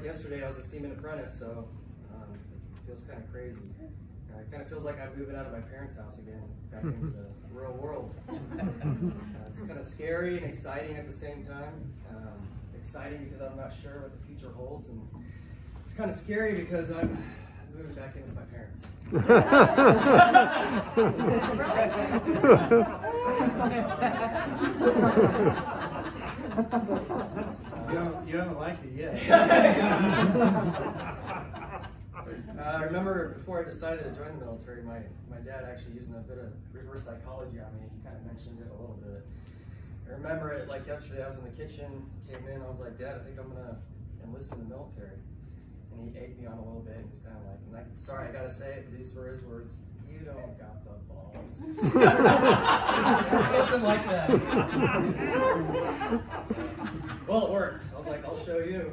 Yesterday I was a seaman apprentice, so it feels kind of crazy. It kind of feels like I'm moving out of my parents' house again, back into the real world. It's kind of scary and exciting at the same time. Exciting because I'm not sure what the future holds, and it's kind of scary because I'm moving back in with my parents. You haven't liked it yet. I remember before I decided to join the military, my dad actually using a bit of reverse psychology on me. He kind of mentioned it a little bit. I remember it like yesterday. I was in the kitchen, came in, I was like, Dad, I think I'm gonna enlist in the military. And he egged me on a little bit. He was kind of like, sorry, I gotta say it, but these were his words. You don't got the balls. Something like that. Well, it worked. I was like, I'll show you.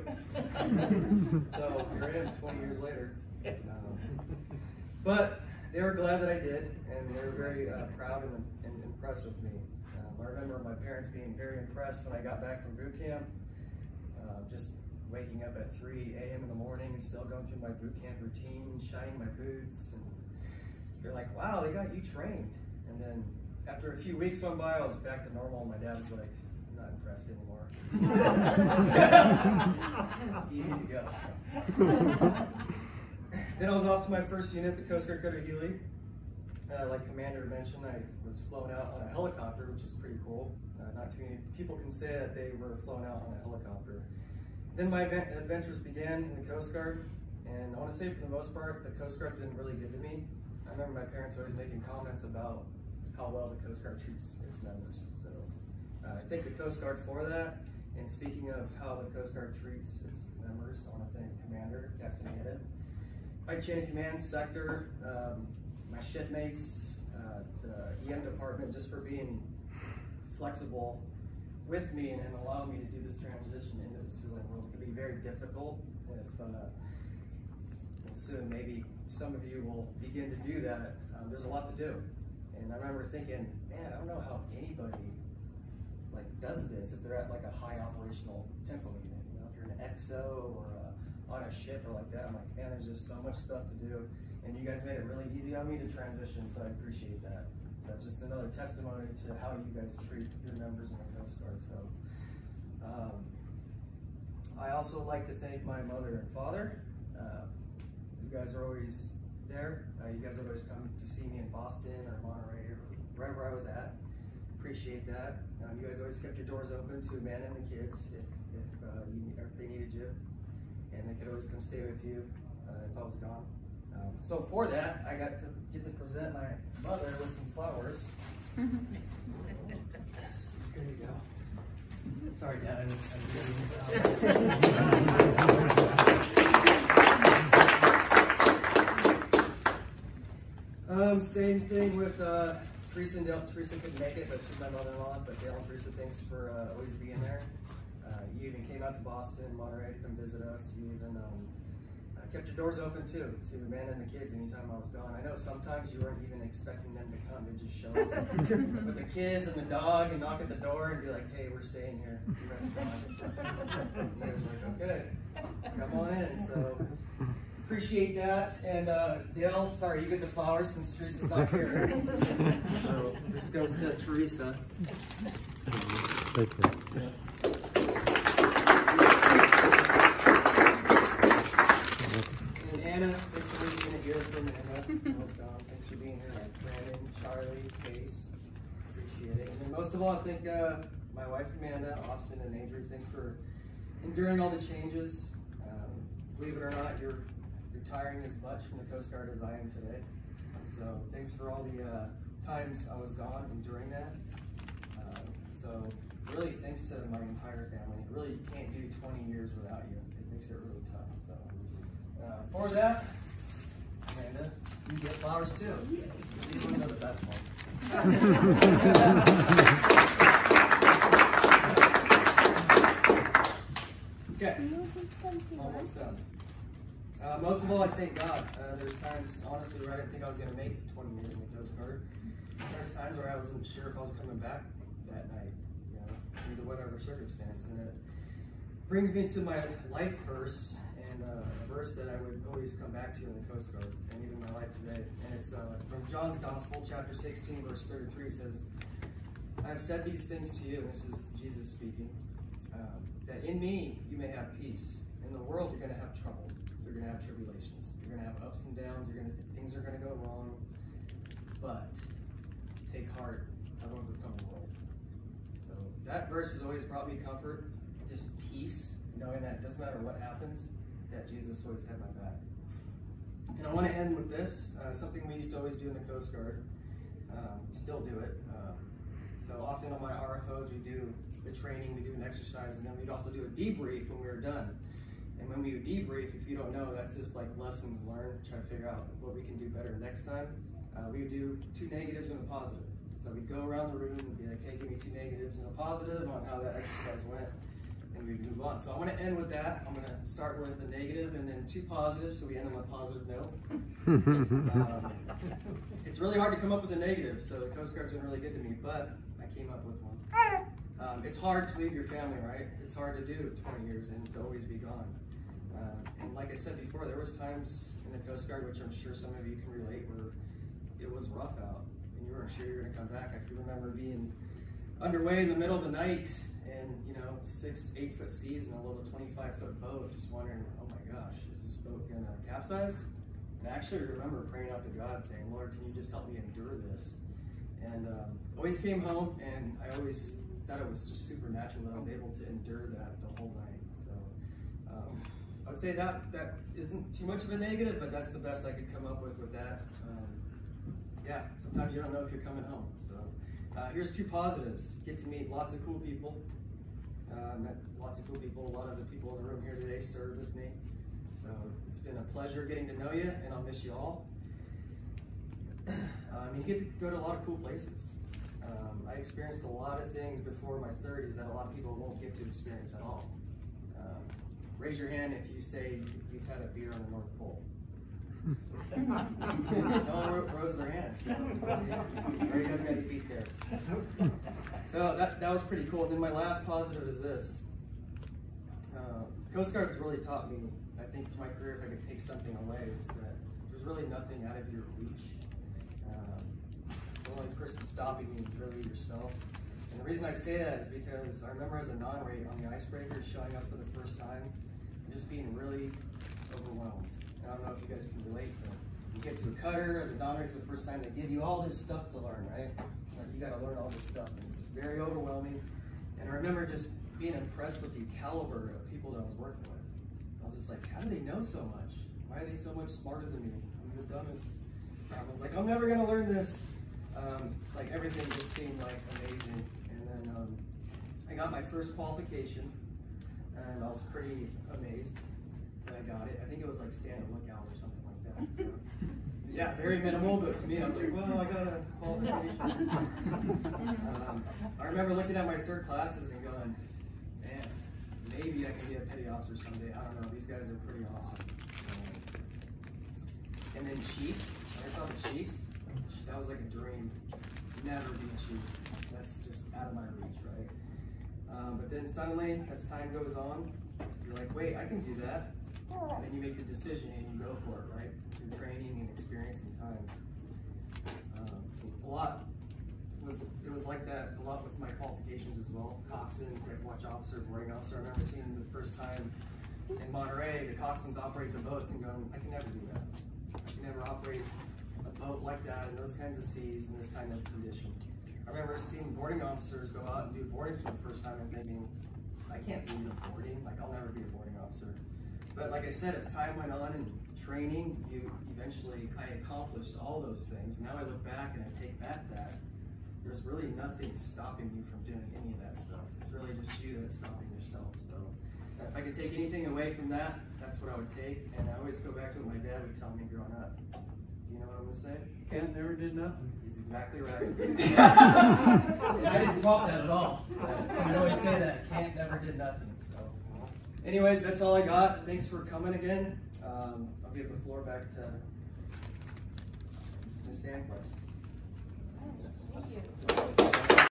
So here I am 20 years later. But they were glad that I did, and they were very proud and impressed with me. I remember my parents being very impressed when I got back from boot camp. Just waking up at 3 a.m. in the morning and still going through my boot camp routine, shining my boots, and they're like, wow, they got you trained. And then after a few weeks went by, I was back to normal, and my dad was like, I'm not impressed anymore. You need to go. Then I was off to my first unit, the Coast Guard Cutter Healy. Like Commander mentioned, I was flown out on a helicopter, which is pretty cool. Not too many people can say that they were flown out on a helicopter. Then my adventures began in the Coast Guard, and I want to say for the most part, the Coast Guard's been really good to me. I remember my parents always making comments about how well the Coast Guard treats its members. So I thank the Coast Guard for that. And speaking of how the Coast Guard treats its members, I want to thank Commander Castaneda, my chain of command sector, my shipmates, the EM department, just for being flexible with me and allowing me to do this transition into the civilian world. It can be very difficult. If soon maybe some of you will begin to do that. There's a lot to do, and I remember thinking, man, I don't know how anybody does this if they're at like a high operational tempo unit. You know, if you're in an XO or on a ship or like that, I'm like, man, there's just so much stuff to do. And you guys made it really easy on me to transition, so I appreciate that. So just another testimony to how you guys treat your members in the Coast Guard. So I also like to thank my mother and father. You guys are always there. You guys always come to see me in Boston or Monterey or wherever I was at. Appreciate that. You guys always kept your doors open to man and the kids if they needed you. And they could always come stay with you if I was gone. So for that, I get to present my mother with some flowers. Here you go. Sorry, Dad. Same thing with Teresa and Dale. Teresa couldn't make it, but she's my mother-in-law. But Dale and Teresa, thanks for always being there. You even came out to Boston, Monterey to come visit us. You even kept your doors open too, to man and the kids anytime I was gone. I know sometimes you weren't even expecting them to come. They just show up with the kids and the dog and knock at the door and be like, hey, we're staying here. You guys gone. And you guys were like, okay, come on in. So appreciate that. And Dale, sorry, you get the flowers since Teresa's not here. So this goes to Teresa. Thank you. Yeah. Anna, thanks for being here from Anna. Thanks for being here. Brandon, Charlie, Case, appreciate it. And then most of all, I think my wife Amanda, Austin, and Adrian, thanks for enduring all the changes. Believe it or not, you're retiring as much from the Coast Guard as I am today. So thanks for all the times I was gone enduring that. So really thanks to my entire family. Really, you can't do 20 years without you. It makes it really tough. So. For that, Amanda, you get flowers too. These ones are the best ones. Okay, almost done. Most of all, I thank God. There's times, honestly, where I didn't think I was going to make 20 years in the Coast Guard. There's times where I wasn't sure if I was coming back that night, you know, due to whatever circumstance. And it brings me to my life verse. verse that I would always come back to in the Coast Guard and even my life today. And it's from John's Gospel, chapter 16, verse 33. It says, I have said these things to you, and this is Jesus speaking, that in me you may have peace. In the world you're going to have trouble. You're going to have tribulations. You're going to have ups and downs. Things are going to go wrong. But take heart, I've overcome the world. So that verse has always brought me comfort, just peace, knowing that it doesn't matter what happens, that Jesus always had my back. And I want to end with this, something we used to always do in the Coast Guard. We still do it. So often on my RFOs, we do the training, we do an exercise, and then we'd also do a debrief when we were done. And when we would debrief, if you don't know, that's just like lessons learned, try to figure out what we can do better next time. We would do 2 negatives and a positive. So we'd go around the room and be like, hey, give me 2 negatives and a positive on how that exercise went, and we'd move on. So I'm going to end with that. I'm going to start with a negative and then 2 positives, so we end on a positive note. It's really hard to come up with a negative, so the Coast Guard's been really good to me, but I came up with one. It's hard to leave your family, right? It's hard to do 20 years and to always be gone. And like I said before, there was times in the Coast Guard, which I'm sure some of you can relate, where it was rough out and you weren't sure you were going to come back. I can remember being underway in the middle of the night and, 6-8 foot seas and a little 25-foot boat, just wondering, oh my gosh, is this boat going to capsize? And I actually remember praying out to God saying, Lord, can you just help me endure this? And always came home, and I always thought it was just supernatural that I was able to endure that the whole night. So I would say that isn't too much of a negative, but that's the best I could come up with that. Yeah, sometimes you don't know if you're coming home. So here's 2 positives. Get to meet lots of cool people. Met lots of cool people. A lot of the people in the room here today served with me. So it's been a pleasure getting to know you, and I'll miss you all. You get to go to a lot of cool places. I experienced a lot of things before my 30s that a lot of people won't get to experience at all. Raise your hand if you say you've had a beer on the North Pole. No one rose their hands. So, you guys got to beat there. So that was pretty cool. And then my last positive is this. Coast Guard's really taught me, I think, to my career, if I could take something away, is that there's really nothing out of your reach. The only person stopping you is really yourself. And the reason I say that is because I remember as a non-rate on the icebreaker, showing up for the first time, and just being really overwhelmed. And I don't know if you guys can relate, but you get to a cutter as a non-rate for the first time, they give you all this stuff to learn, right? Like, you got to learn all this stuff, and it's just very overwhelming. And I remember just being impressed with the caliber of people that I was working with. I was just like, how do they know so much? Why are they so much smarter than me? I'm the dumbest. I was like, I'm never going to learn this. Like, everything just seemed like amazing. And then I got my first qualification, and I was pretty amazed that I got it. I think it was like stand and lookout or something like that. So, yeah, very minimal, but to me, I was like, well, I got a qualification. I remember looking at my 3rd classes and going, man, maybe I can be a petty officer someday. I don't know, these guys are pretty awesome. And then chief, I saw the chiefs. That was like a dream. Never be a chief. That's just out of my reach, right? But then suddenly, as time goes on, you're like, wait, I can do that. And then you make the decision and you go for it, right? Through training and experience and time. It was like that a lot with my qualifications as well. Coxswain, deck watch officer, boarding officer. I remember seeing the first time in Monterey, the coxswains operate the boats and going, I can never do that. I can never operate a boat like that in those kinds of seas in this kind of condition. I remember seeing boarding officers go out and do boardings for the first time and thinking, I can't be a boarding, like I'll never be a boarding officer. But like I said, as time went on and training, I accomplished all those things. Now I look back and I take back that. There's really nothing stopping you from doing any of that stuff. It's really just you that's stopping yourself. So if I could take anything away from that, that's what I would take. And I always go back to what my dad would tell me growing up. You know what I'm going to say? Kent never did nothing. He's exactly right. I didn't quote that at all. I always say that. Kent never did nothing. So, anyways, that's all I got. Thanks for coming again. I'll give the floor back to Ms. Sandquist. Thank you.